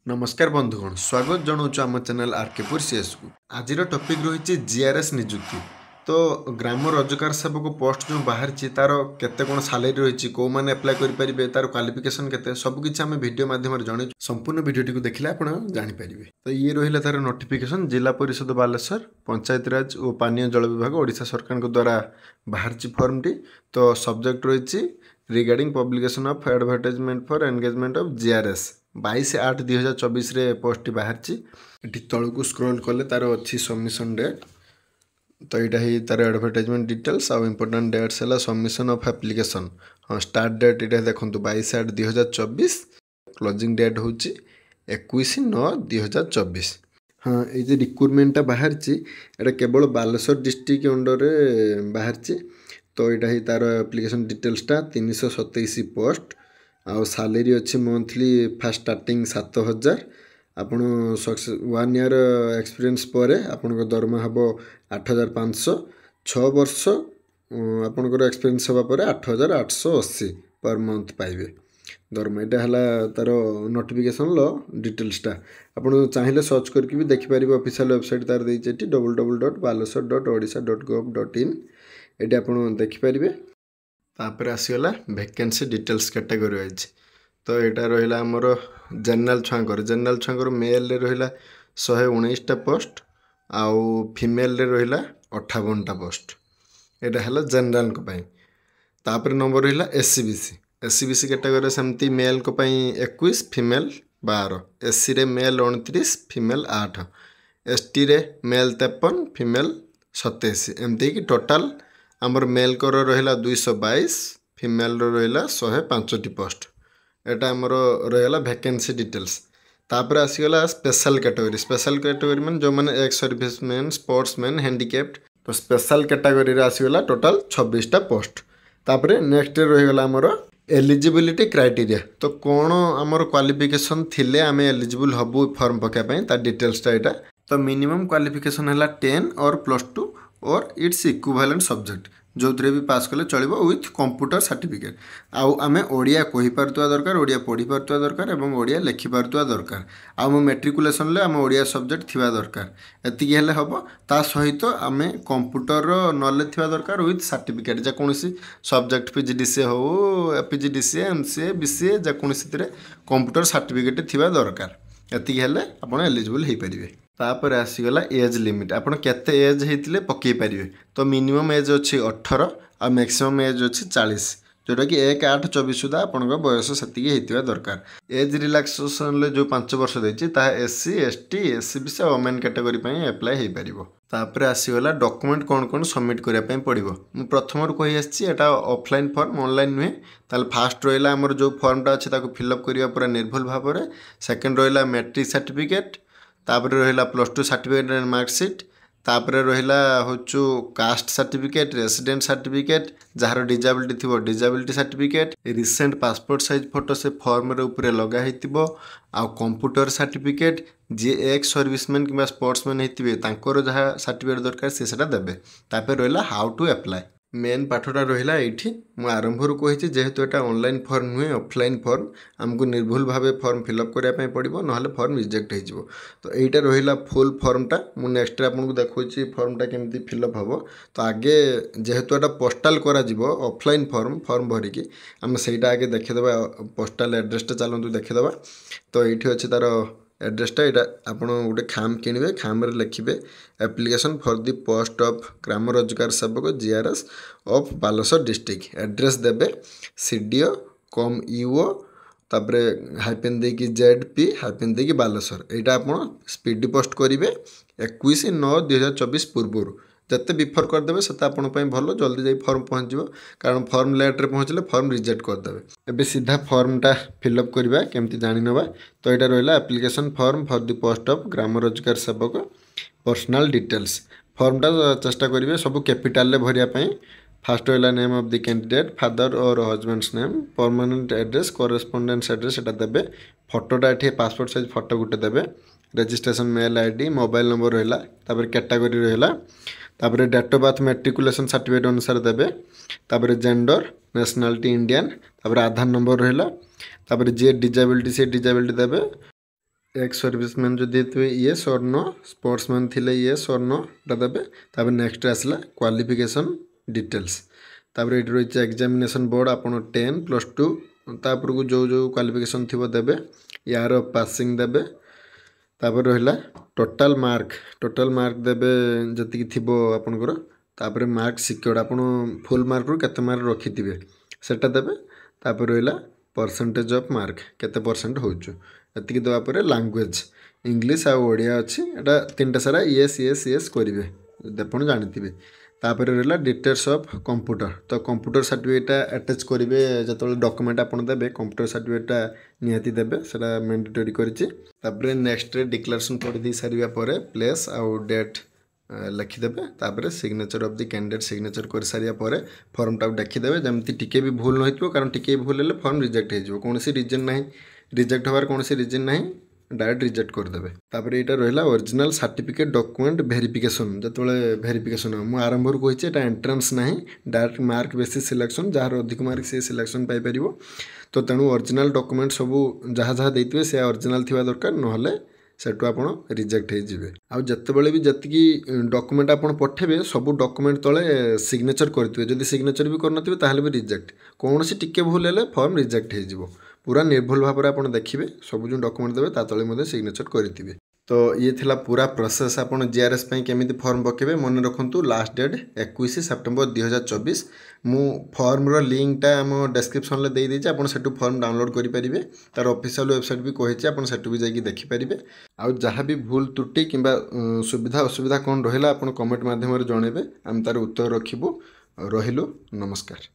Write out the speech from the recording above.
नमस्कार बंधुगण स्वागत जनाऊँ आम चैनल आरकेपुर सीएस को आज टॉपिक रही जीआरएस नियुक्ति। तो ग्राम रोजगार सेवक पोस्ट जो बाहर तार केते कौन सैलरी रही कौ मैंने अप्लाई करेंगे तार क्वालिफिकेशन केते सबकि आम वीडियो माध्यम जन संपूर्ण वीडियो देखिले आप जानीपारे। तो ये रहा तार नोटिफिकेशन जिला परिषद बालेश्वर पंचायतीराज और पानीय जल विभाग ओडिशा सरकार द्वारा बाहर फर्मटी। तो सब्जेक्ट रही regarding publication of advertisement for engagement of GRS 22/8/2024 रे पोस्ट बाहर ये तलू को स्क्रॉल कले तार अच्छी सबमिशन डेट। तो यहाँ ही तार एडवर्टाइजमेंट डिटेल्स आउ इम्पोर्टाट डेट्स है सबमिशन ऑफ एप्लिकेशन। हाँ स्टार्ट डेट ये देखो 22/8/2024 क्लोजिंग डेट हूँ 21/9/2024। हाँ ये रिक्रुटमेंटा बाहर ये केवल बालेश्वर डिस्ट्रिक्ट अंडर रे बाहर। तो यहाँ ही तार एप्लिकेशन डिटेल्सटा 327 पोस्ट आउ सैलरी अच्छी मंथली फास्ट स्टार्टिंग 7,000 आपण 1 ईयर एक्सपीरियंस पर आपण दरमा हम 8,500 6 वर्ष आपणकर एक्सपीरियंस हवा पर 8,880 पर मंथ पाइबे दरमा। यहाँ है तार नोटिफिकेशन डिटेल्सटा आप चाहिए सर्च करके भी देखिपारे ऑफिशियल वेबसाइट तार देती www.baleswar.odisha.gov.in ये आप देखिपारे। तापर आसीगला वैकेंसी डिटेल्स कैटेगरी वाइज। तो यहाँ रहा आमर जनरल छुआर मेल रहा 119टा पोस्ट आउ फीमेल रहा 58टा पोस्ट। यहाँ है जनरल तापर नंबर रहा एससीबीसी कैटेगरी सेमती मेल 21 फीमेल 12 एससी रे मेल 29 फीमेल 8 एसटी रे मेल 53 फीमेल 27 एमती कि टोटाल आमर मेल कर रहा 222 फीमेल रहा 105टी पोस्ट। यहाँ आमर रहा वैकेंसी डिटेल्स। तापर आसीगला स्पेशल कैटेगरी मैंने जो मैंने एक्स सर्विसमैन स्पोर्ट्समैन हैंडिकैप्ड। तो स्पेशल कैटेगरी आसीगला टोटाल 26टा पोस्ट। तापर नेक्स्ट रहीगला आमर एलिजिबिलिटी क्राइटेरिया। तो कौन आमर क्वालिफिकेशन थिले आमे एलिजिबल हबु फॉर्म पकाइबा ता डिटेल्सटा यहाँ। तो मिनिमम क्वालिफिकेशन है 10 और +2 और इट्स इक्विवेलेंट सब्जेक्ट जो भी पास कले चलो विथ कंप्यूटर सर्टिफिकेट। आउ आमे ओडिया कहि पारतुआ दरकार ओडिया पढ़ी पारतुआ दरकार एवं ओडिया लिखि पारतुआ दरकार। आउ मेट्रिकुलेशन ले आम ओडिया सब्जेक्ट थिबा दरकार एतिकी हेले हबो। ता सहित आमे कंप्यूटर नॉलेज थिबा दरकार विथ सर्टिफिकेट जे कोनसी सब्जेक्ट पीजीडीसीए हो पीजीडीसीए एमसीए बीसीए जे कोनसी तिरे कंप्यूटर सर्टिफिकेट थिबा दरकार एतिकी हेले आपण एलिजिबल हे परिबे। तापर आसीगला एज लिमिट आपण केते एज हेतिले पकई पारिबे। तो मिनिमम एज अच्छी 18 और मैक्सिमम एज अच्छी 40 जोटा कि 1/8/24 सुधा आपण बयस सेतिकी हेतिबा दरकार। एज रिलैक्सेशन ले जो 5 वर्ष देछि ता एससी एसटी एससीबीसी और वुमेन कैटेगरी पई अप्लाई हे परिबो। तापर आसीगला डॉक्यूमेंट कौन कौन सबमिट करिया पई पड़िबो। मु प्रथम कहि आछि एटा ऑफलाइन फॉर्म ऑनलाइन नुहे। ताल फास्ट रहिला हमर जो फॉर्मटा अछि ताको फिलअप करिया पूरा निर्भुल भाव रे। सेकंड रहिला मैट्रिक सर्टिफिकेट तापर रहिला +2 सर्टिफिकेट एंड मार्कशीट तापर रहिला होचु कास्ट सर्टिफिकेट रेसिडेंट सर्टिफिकेट जार डिजेबिलिटी थिबो disability certificate recent passport size photo से फॉर्म रे ऊपर लगा हेतिबो आ कंप्यूटर सर्टिफिकेट जे एक्स सर्विसमैन किबा स्पोर्ट्समैन हेतिबे तांकर जहा सर्टिफिकेट दरकार से सेटा देबे। तापर रहिला हाउ टू अप्लाई मेन पाठटा रहिला एठी मु आरंभ रु कहिछि जेहेतु एटा ऑनलाइन फॉर्म नुहे ऑफलाइन फॉर्म आमको निर्भुल भावे फॉर्म फिलअप करिया पय पड़िबो नहले फॉर्म रिजेक्ट हे जिवो। तो एटा रहिला फुल फॉर्मटा मु नेक्स्ट आपनको देखौछि फॉर्मटा केमती फिलअप हबो। तो आगे जेहेतु एटा पोस्टल करा जिवो ऑफलाइन फॉर्म भरी कि हम सेटा आगे देखे देबा पोस्टल एड्रेसटा चलंतु देखे देबा। तो एठी अछि तार एड्रेसटा यहाँ आपड़ गोटे खाम किणवे खाम लिखे application for the post of ग्राम रोजगार सेवक GRS of Baleshwar district address देबे सीडीओ कम यूओ तापर हाइपेन देकी जेडपी हाइपेन देकी बालेश्वर यहाँ आप स्पीड पोस्ट करेंगे 21/9/2024 पूर्व जिते बिफोर करदे से भल जल्दी जाई फॉर्म पहुँच जाओ कारण फॉर्म लेट्रे पहुँचले फॉर्म रिजेक्ट करदे। एबे सीधा फॉर्मटा फिलअप करवा केमती जानी नवा। तो यहाँ रहा application form for the post of ग्राम रोजगार सेवक पर्सनल डिटेल्स फॉर्मटा चेष्टा करेंगे सब कैपिटाल भरिया फास्ट रहा name of the candidate father और husband's name permanent address correspondence address एटा देबे फोटोटा ये पासपोर्ट साइज फोटो गोटे देबे registration mail ID mobile number रहा तापर कैटेगरी रहा तापर date of birth matriculation certificate अनुसार देबे तापर जेंडर नेशनलिटी इंडियन तापर आधार नंबर रहा तापर जे डिजेबिलिटी से डिजेबिलिटी देबे एक्स सर्विसमैन जो देते येस और नो, स्पोर्ट्समैन थिले येस और नो देवे। तापर नेक्स्ट आसला क्वालिफिकेशन डिटेल्स। तापर ये रही एग्जामिनेशन बोर्ड आप 10 + 2 तापर को जो जो क्वालिफिकेशन थी देवे, यार पासिंग देवे। तापर रहा टोटाल मार्क देवे जी थी आपंकर। तापर मार्क सिक्योर्ड आप फुल मार्क रू केते मार्क रखिथे सेटा देवे। तापर रहा परसेंटेज ऑफ मार्क केते परसेंट होचु एतिक देवापर लैंग्वेज इंग्लिश आ ओडिया अच्छी एटा तीनटा सारा येस येस येस करेंगे आप जानते। तापर रहा डिटेल्स ऑफ कंप्यूटर। तो कंप्यूटर सर्टिफिकेट अटैच करेंगे जो डॉक्यूमेंट आप देवे कंप्यूटर सर्टिफिकेट निहाती देवे सेटा मैंडेटरी कर। नेक्स्ट डिक्लेरेशन पढ़ी दी सारा पर प्लेस आउ डेट लिखिदेवे। तापर signature of the candidate signature कर सारिया पर फॉर्म टाक देखीदेवे जमती टिके भी भूल न हो, कारण टिके भूल हेल्ले फॉर्म रिजेक्ट हो कौन रीजन ना रिजेक्ट होवार कौन रीजन ना डायरेक्ट रिजेक्ट करदे। तापर यहाँ रहा ओरिजिनल सर्टिफिकेट डॉक्यूमेंट वेरिफिकेशन जो वेरिफिकेशन मुझे आरंभ कही एंट्रेंस ना direct mark basis selection jar अधिक मार्क सी सिलेक्शन पाइपर। तो तेणु ओरिजिनल डॉक्यूमेंट सबू जहाँ जहाँ देते से ओरिजिनल थी दरकार ना सेटू आप रिजेक्ट होइजिवे। आउ जत्तेबेले भी जतिकी डॉक्यूमेंट आप पठेबे सब डॉक्यूमेंट तले सिग्नेचर करथिबे, जदि सिग्नेचर भी करनथिबे ताहले भी रिजेक्ट। कौन सी टिके भूल हेले फॉर्म रिजेक्ट होइजिवो। पूरा निर्भुल भाव में आप देखिए सब जो डॉक्यूमेंट देवे ता तले सिग्नेचर करेंगे। तो ये थिला पूरा प्रोसेस आप जीआरएस केमी फॉर्म पकेबे मन रखु। Last date 21 September 2024। मु फॉर्म रो लिंकटा आम डिस्क्रिप्शन में दे देछि, आपन सेटू फॉर्म डाउनलोड करेंगे। तार ऑफिशियल वेबसाइट भी कही आपन सेटू भी जाकि देखिपारे। आउ जहाँ भी भूल त्रुटि कि सुविधा असुविधा कौन रहा आप कमेंट माध्यम जनइबे, आम तार उत्तर रखिबू। रहिलु नमस्कार।